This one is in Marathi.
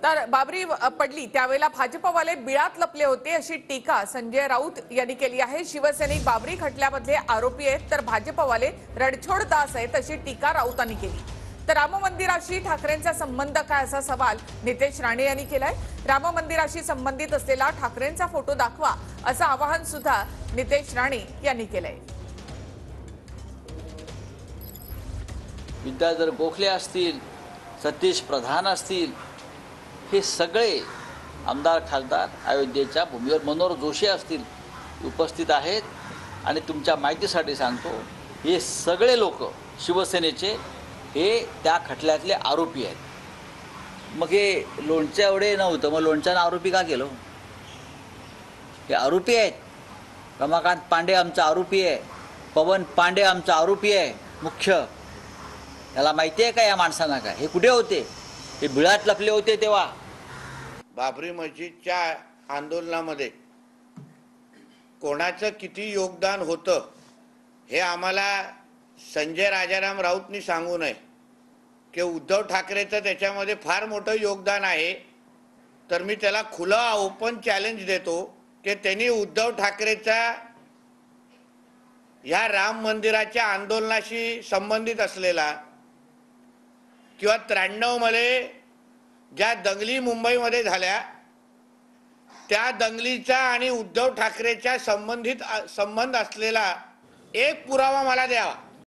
तर बाबरी पडली त्यावेळेला भाजपवाले बिळात लपले होते अशी टीका संजय राऊत यांनी केली आहे। शिवसैनिक बाबरी खटल्यामधले आरोपी आहेत तर भाजपवाले रणछोड दास आहेत अशी टीका राऊतांनी केली। तर राम मंदिराशी ठाकरेंचा संबंध काय असा सवाल नितेश राणे यांनी केलाय। राम मंदिराशी संबंधित असलेला ठाकरेंचा फोटो दाखवा असं आवाहन सुद्धा नितेश राणे यांनी केलंय। विद्याधर गोखले असतील, सतीश प्रधान असतील, हे सगळे आमदार खासदार अयोध्येच्या भूमीवर मनोहर जोशी असतील उपस्थित आहेत। आणि तुमच्या माहितीसाठी सांगतो, हे सगळे लोक शिवसेनेचे हे त्या खटल्यातले आरोपी आहेत। मग हे लोणच्या एवढे नव्हतं, मग लोणच्यानं आरोपी का केलं? हे आरोपी आहेत। रमाकांत पांडे आमचा आरोपी आहे, पवन पांडे आमचा आरोपी आहे मुख्य। याला माहिती आहे का या माणसांना? काय हे कुठे होते? हे बिळात लपले होते तेव्हा। बाबरी मस्जिदच्या आंदोलनामध्ये कोणाचं किती योगदान होतं हे आम्हाला संजय राजाराम राऊतनी सांगू नये की उद्धव ठाकरेचं त्याच्यामध्ये फार मोठं योगदान आहे। तर मी त्याला खुलं ओपन चॅलेंज देतो की त्यांनी उद्धव ठाकरेचा ह्या राम मंदिराच्या आंदोलनाशी संबंधित असलेला किंवा 93 मध्ये ज्या दंगली मुंबईमध्ये झाल्या त्या दंगलीचा आणि उद्धव ठाकरेच्या संबंध असलेला एक पुरावा मला द्यावा।